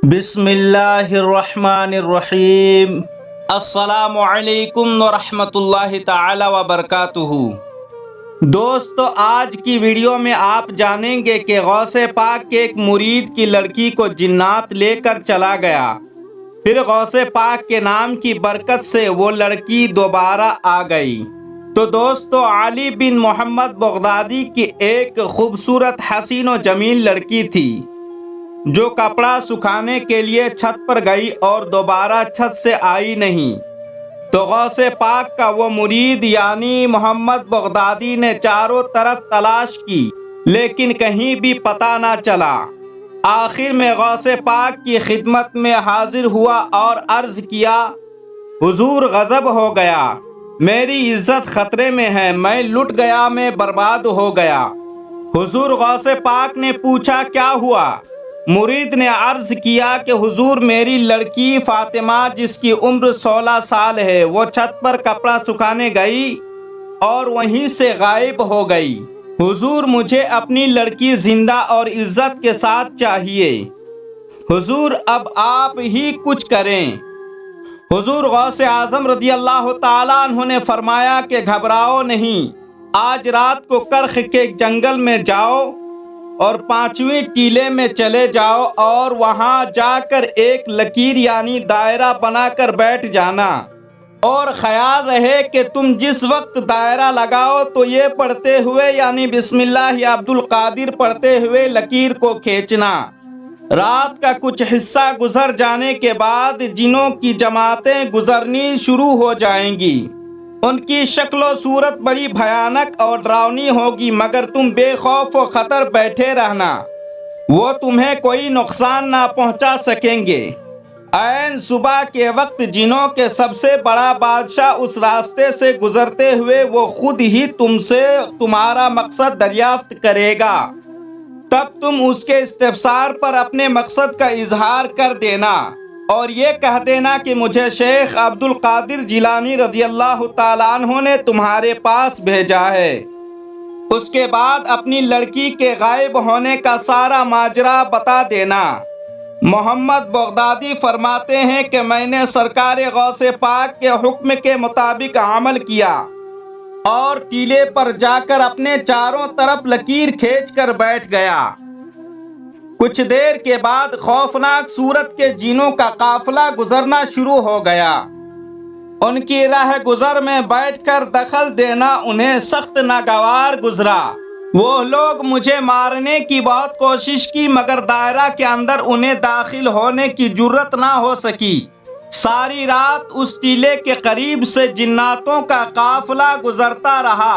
بسم اللہ الرحمن الرحیم۔ السلام علیکم ورحمۃ اللہ تعالی وبرکاتہ۔ دوستو، آج کی ویڈیو میں آپ جانیں گے کہ غوث پاک کے ایک مرید کی لڑکی کو جنات لے کر چلا گیا، پھر غوث پاک کے نام کی برکت سے وہ لڑکی دوبارہ آ گئی۔ تو دوستو، علی بن محمد بغدادی کی ایک خوبصورت حسین و جمیل لڑکی تھی جو کپڑا سکھانے کے لیے چھت پر گئی اور دوبارہ چھت سے آئی نہیں۔ تو غوث پاک کا وہ مرید یعنی محمد بغدادی نے چاروں طرف تلاش کی لیکن کہیں بھی پتہ نہ چلا۔ آخر میں غوث پاک کی خدمت میں حاضر ہوا اور عرض کیا، حضور غضب ہو گیا، میری عزت خطرے میں ہے، میں لٹ گیا، میں برباد ہو گیا۔ حضور غوث پاک نے پوچھا کیا ہوا؟ مرید نے عرض کیا کہ حضور میری لڑکی فاطمہ جس کی عمر 16 سال ہے وہ چھت پر کپڑا سکھانے گئی اور وہیں سے غائب ہو گئی۔ حضور مجھے اپنی لڑکی زندہ اور عزت کے ساتھ چاہیے، حضور اب آپ ہی کچھ کریں۔ حضور غوث اعظم رضی اللہ تعالیٰ عنہ نے فرمایا کہ گھبراؤ نہیں، آج رات کو کرخ کے جنگل میں جاؤ اور 5ویں ٹیلے میں چلے جاؤ اور وہاں جا کر ایک لکیر یعنی دائرہ بنا کر بیٹھ جانا، اور خیال رہے کہ تم جس وقت دائرہ لگاؤ تو یہ پڑھتے ہوئے یعنی بسم اللہ عبد القادر پڑھتے ہوئے لکیر کو کھینچنا۔ رات کا کچھ حصہ گزر جانے کے بعد جنوں کی جماعتیں گزرنی شروع ہو جائیں گی، ان کی شکل و صورت بڑی بھیانک اور ڈراؤنی ہوگی، مگر تم بے خوف و خطر بیٹھے رہنا، وہ تمہیں کوئی نقصان نہ پہنچا سکیں گے۔ عین صبح کے وقت جنوں کے سب سے بڑا بادشاہ اس راستے سے گزرتے ہوئے وہ خود ہی تم سے تمہارا مقصد دریافت کرے گا، تب تم اس کے استفسار پر اپنے مقصد کا اظہار کر دینا اور یہ کہہ دینا کہ مجھے شیخ عبد القادر جیلانی رضی اللہ تعالیٰ عنہ نے تمہارے پاس بھیجا ہے۔ اس کے بعد اپنی لڑکی کے غائب ہونے کا سارا ماجرا بتا دینا۔ محمد بغدادی فرماتے ہیں کہ میں نے سرکار غوث پاک کے حکم کے مطابق عمل کیا اور ٹیلے پر جا کر اپنے چاروں طرف لکیر کھینچ کر بیٹھ گیا۔ کچھ دیر کے بعد خوفناک صورت کے جنوں کا قافلہ گزرنا شروع ہو گیا۔ ان کی راہ گزر میں بیٹھ کر دخل دینا انہیں سخت ناگوار گزرا۔ وہ لوگ مجھے مارنے کی بہت کوشش کی مگر دائرہ کے اندر انہیں داخل ہونے کی جرت نہ ہو سکی۔ ساری رات اس ٹیلے کے قریب سے جناتوں کا قافلہ گزرتا رہا۔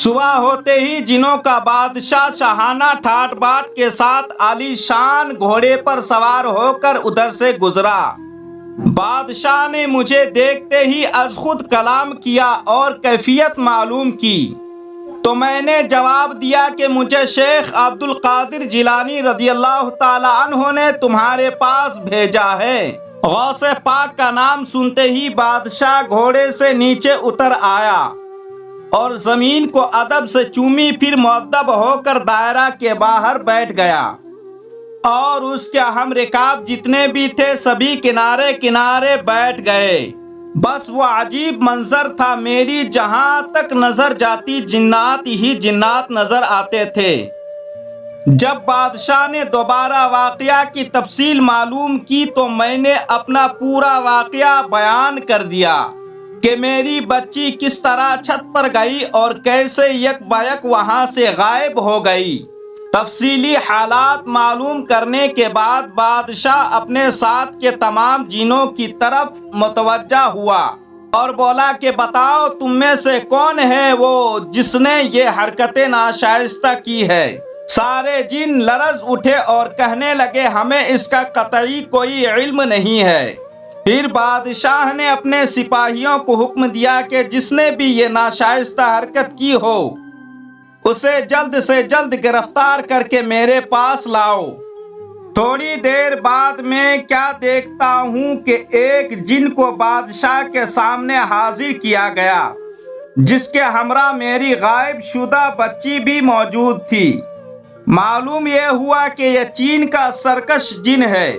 صبح ہوتے ہی جنوں کا بادشاہ شاہانہ ٹھاٹ باٹ کے ساتھ عالی شان گھوڑے پر سوار ہو کر ادھر سے گزرا۔ بادشاہ نے مجھے دیکھتے ہی از خود کلام کیا اور کیفیت معلوم کی، تو میں نے جواب دیا کہ مجھے شیخ عبد القادر جیلانی رضی اللہ تعالی عنہ نے تمہارے پاس بھیجا ہے۔ غوث پاک کا نام سنتے ہی بادشاہ گھوڑے سے نیچے اتر آیا اور زمین کو ادب سے چومی، پھر مؤدب ہو کر دائرہ کے باہر بیٹھ گیا اور اس کے ہم رکاب جتنے بھی تھے سبھی کنارے کنارے بیٹھ گئے۔ بس وہ عجیب منظر تھا، میری جہاں تک نظر جاتی جنات ہی جنات نظر آتے تھے۔ جب بادشاہ نے دوبارہ واقعہ کی تفصیل معلوم کی تو میں نے اپنا پورا واقعہ بیان کر دیا کہ میری بچی کس طرح چھت پر گئی اور کیسے یک بیک وہاں سے غائب ہو گئی۔ تفصیلی حالات معلوم کرنے کے بعد بادشاہ اپنے ساتھ کے تمام جنوں کی طرف متوجہ ہوا اور بولا کہ بتاؤ تم میں سے کون ہے وہ جس نے یہ حرکت ناشائستہ کی ہے؟ سارے جن لرز اٹھے اور کہنے لگے ہمیں اس کا قطعی کوئی علم نہیں ہے۔ پھر بادشاہ نے اپنے سپاہیوں کو حکم دیا کہ جس نے بھی یہ ناشائستہ حرکت کی ہو اسے جلد سے جلد گرفتار کر کے میرے پاس لاؤ۔ تھوڑی دیر بعد میں کیا دیکھتا ہوں کہ ایک جن کو بادشاہ کے سامنے حاضر کیا گیا جس کے ہمراہ میری غائب شدہ بچی بھی موجود تھی۔ معلوم یہ ہوا کہ یہ چین کا سرکش جن ہے۔